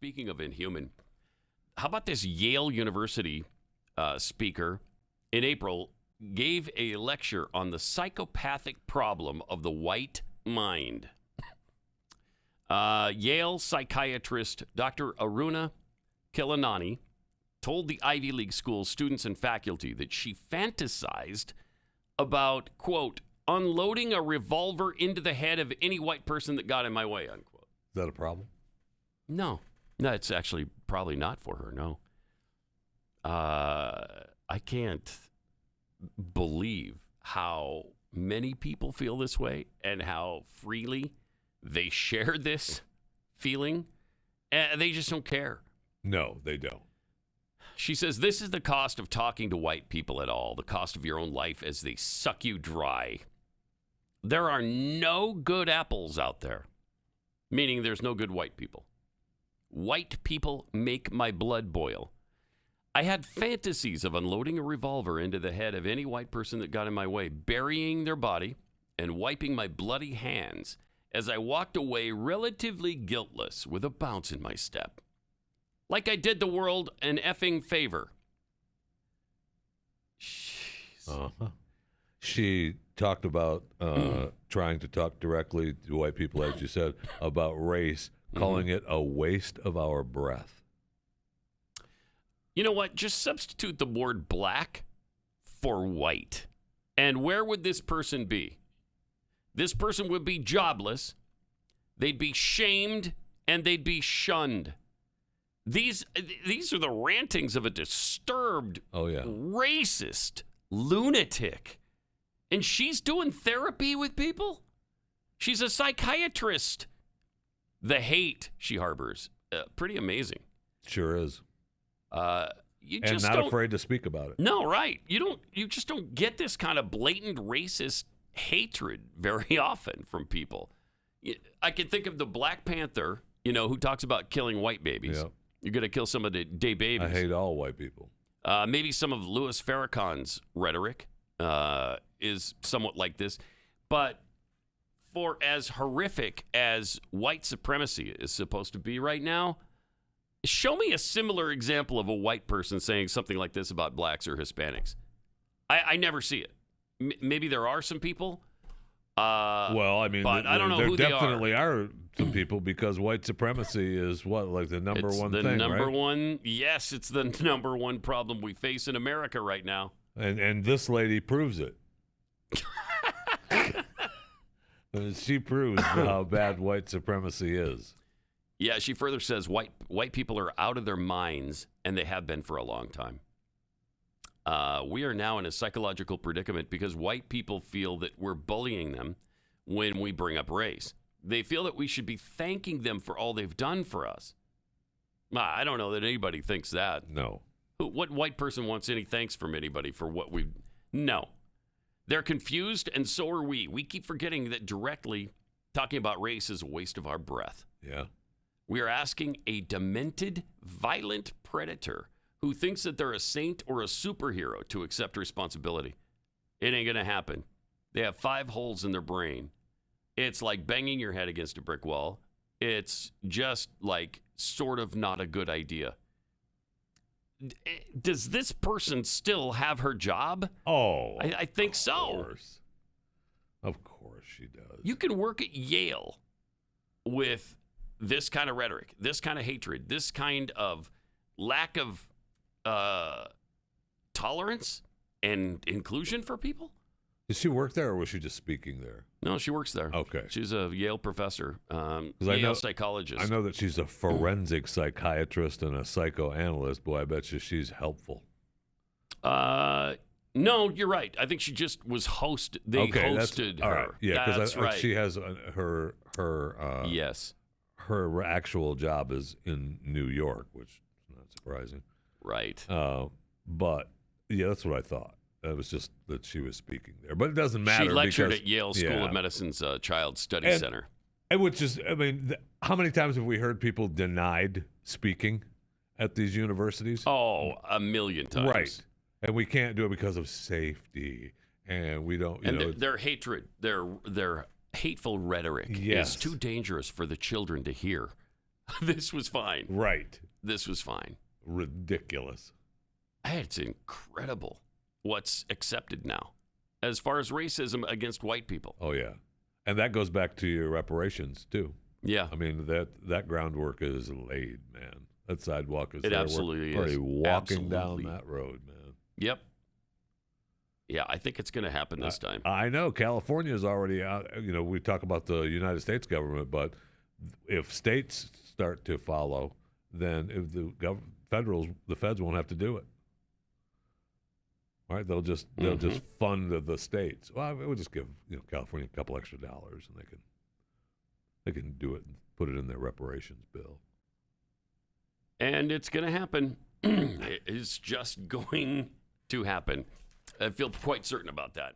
speaking of inhuman, how about this Yale University speaker in April gave a lecture on the psychopathic problem of the white mind. Yale psychiatrist Dr. Aruna Kilanani told the Ivy League school's students and faculty that she fantasized about, quote, unloading a revolver into the head of any white person that got in my way, unquote. Is that a problem? No, it's actually probably not for her, no. I can't believe how many people feel this way and how freely they share this feeling. They just don't care. No, they don't. She says, this is the cost of talking to white people at all, the cost of your own life as they suck you dry. There are no good apples out there, meaning there's no good white people. White people make my blood boil. I had fantasies of unloading a revolver into the head of any white person that got in my way, burying their body and wiping my bloody hands as I walked away relatively guiltless with a bounce in my step. Like I did the world an effing favor. Uh-huh. She talked about trying to talk directly to white people, as you said, about race, calling it a waste of our breath. You know what? Just substitute the word black for white. And where would this person be? This person would be jobless. They'd be shamed and they'd be shunned. These are the rantings of a disturbed, racist lunatic. And she's doing therapy with people? She's a psychiatrist. The hate she harbors, pretty amazing. Sure is. You and just not don't, afraid to speak about it. No, right. You just don't get this kind of blatant racist hatred very often from people. I can think of the Black Panther, who talks about killing white babies. Yep. You're going to kill some of the day babies. I hate all white people. Maybe some of Louis Farrakhan's rhetoric is somewhat like this. But for as horrific as white supremacy is supposed to be right now, show me a similar example of a white person saying something like this about blacks or Hispanics. I never see it. Maybe there are some people. Well, I mean, but I don't know there who they definitely are some people, because white supremacy is like the number one thing, right? It's the number one. Yes, it's the number one problem we face in America right now. And this lady proves it. She proves how bad white supremacy is. Yeah, she further says white people are out of their minds, and they have been for a long time. We are now in a psychological predicament because white people feel that we're bullying them when we bring up race. They feel that we should be thanking them for all they've done for us. I don't know that anybody thinks that. No. What white person wants any thanks from anybody for what we've... No. They're confused, and so are we. We keep forgetting that directly talking about race is a waste of our breath. Yeah. We are asking a demented, violent predator who thinks that they're a saint or a superhero to accept responsibility. It ain't going to happen. They have 5 holes in their brain. It's like banging your head against a brick wall. It's just like sort of not a good idea. Does this person still have her job? Oh, I think so. Of course she does. You can work at Yale with this kind of rhetoric, this kind of hatred, this kind of lack of tolerance and inclusion for people. Did she work there, or was she just speaking there? No, she works there. Okay. She's a Yale professor, Yale psychologist. I know that she's a forensic psychiatrist and a psychoanalyst. Boy, I bet you she's helpful. No, you're right. I think she just was They hosted her. Right. Yeah, because right. She has her yes. Her actual job is in New York, which is not surprising. Right. But yeah, that's what I thought. It was just that she was speaking there, but it doesn't matter. She lectured because, at Yale School of Medicine's Child Study Center. Which is, I mean, how many times have we heard people denied speaking at these universities? Oh, a million times. Right. And we can't do it because of safety, and we don't. Their hatred, their hateful rhetoric is too dangerous for the children to hear. This was fine. Right. This was fine. Ridiculous. It's incredible what's accepted now as far as racism against white people. Oh, yeah. And that goes back to your reparations, too. Yeah. I mean, that groundwork is laid, man. That sidewalk is It there. absolutely We're already is. walking Absolutely. down that road, man. Yep. Yeah, I think it's going to happen this time. I know. California is already out. You know, we talk about the United States government, but if states start to follow, then if the feds won't have to do it. All right, they'll just fund the states. Well, we'll just give California a couple extra dollars, and they can do it and put it in their reparations bill. And it's going to happen. It is just going to happen. I feel quite certain about that.